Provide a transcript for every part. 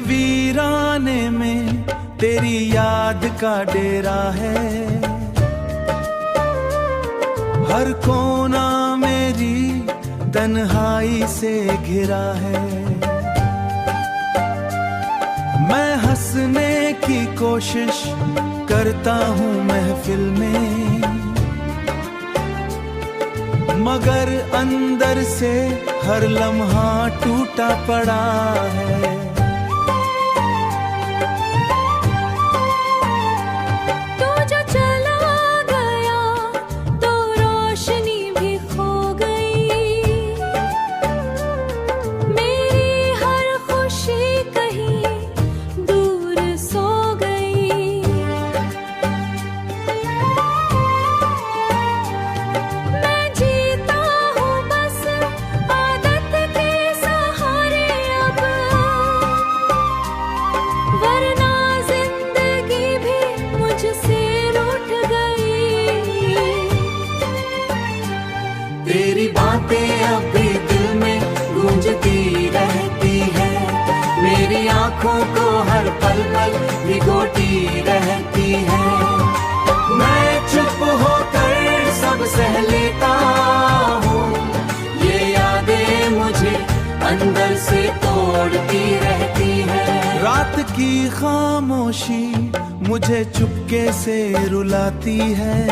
वीराने में तेरी याद का डेरा है। हर कोना मेरी तन्हाई से घिरा है। मैं हंसने की कोशिश करता हूँ महफिल में, मगर अंदर से हर लम्हा टूटा पड़ा है। तू जो चला गया तो रोशनी भी खो गई। मेरी हर खुशी कहीं दूर सो गई। मैं जीता हूँ बस आदत के सहारे अब, वरना जिंदगी भी मुझसे रूठ गई। तेरी बातें अब भी दिल में गूंजती रहती है। मेरी आंखों को हर पल पल भिगोती रहती है। मैं चुप होकर सब सह लेता हूँ, ये यादें मुझे अंदर से तोड़ती रहती है। रात की खामोशी मुझे चुपके से रुलाती है।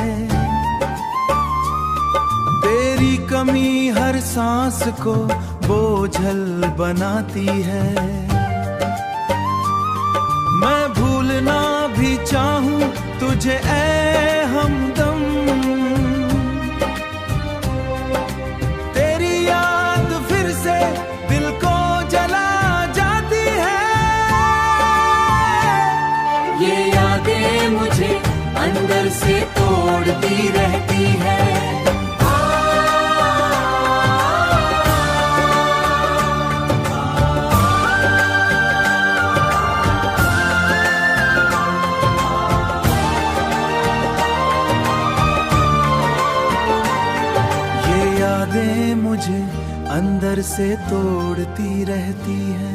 तेरी कमी हर सांस को बोझल बनाती है। मैं भूलना भी चाहूं तुझे ऐ हमदम, तेरी याद फिर से दिल को जला जाती है। ये यादें मुझे अंदर से तोड़ती रहती है। ये यादें मुझे अंदर से तोड़ती रहती है।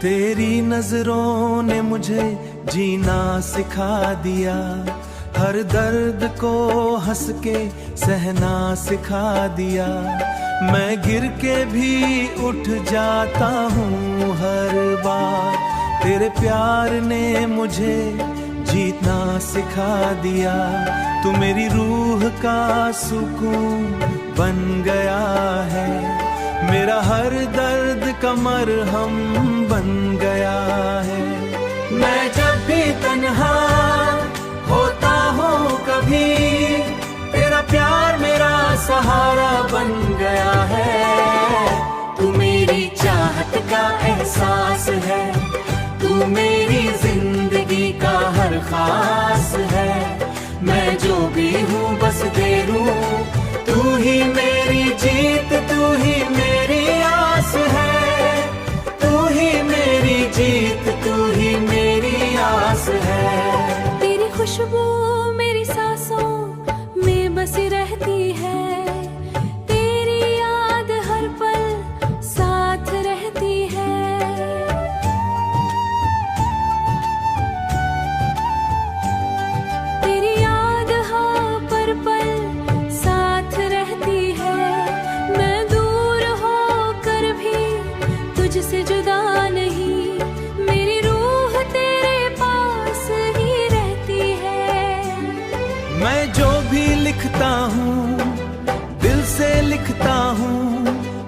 तेरी नजरों ने मुझे जीना सिखा दिया। हर दर्द को हंस के सहना सिखा दिया। मैं गिर के भी उठ जाता हूँ हर बार। तेरे प्यार ने मुझे जीतना सिखा दिया। तू मेरी रूह का सुकून बन गया है। मेरा हर दर्द का मरहम बन गया है। मैं जब भी तन्हा होता हूँ कभी, तेरा प्यार मेरा सहारा बन गया है। तू मेरी चाहत का एहसास है। तू मेरी जिंदगी का हर खास है। मैं जो भी हूँ बस दे दूँ, तू ही मेरी जीत, तू ही मेरी आस है। तू ही मेरी जीत, तू ही मेरी आस है। तेरी खुशबू मेरी सांसों में बसी रहती है। तेरी याद हर पल साथ रहती है। तेरी याद हाँ पर पल साथ रहती है। मैं दूर होकर भी तुझसे जुदा नहीं। मेरी रूह तेरे पास ही रहती है। मैं जो भी लिखता हूँ दिल से लिखता हूँ।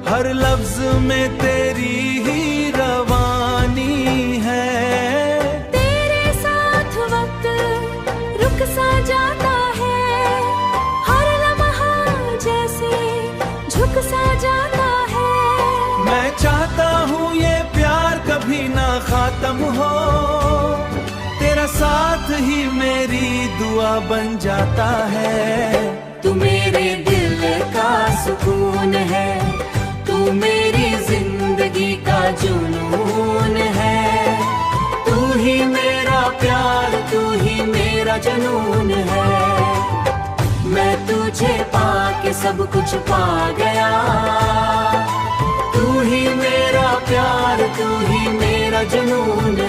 हर लफ्ज में तेरी ही रवानी है। तेरे साथ वक्त रुक सा जाता है। हर लम्हा जैसे झुक सा जाता है। मैं चाहता हूँ ये प्यार कभी ना खत्म हो। तेरा साथ ही मेरी दुआ बन जाता है। तू मेरे दिल का सुकून है। तू मेरी जिंदगी का जुनून है। जुनून है। मैं तुझे पाके सब कुछ पा गया, तू ही मेरा प्यार, तू ही मेरा जुनून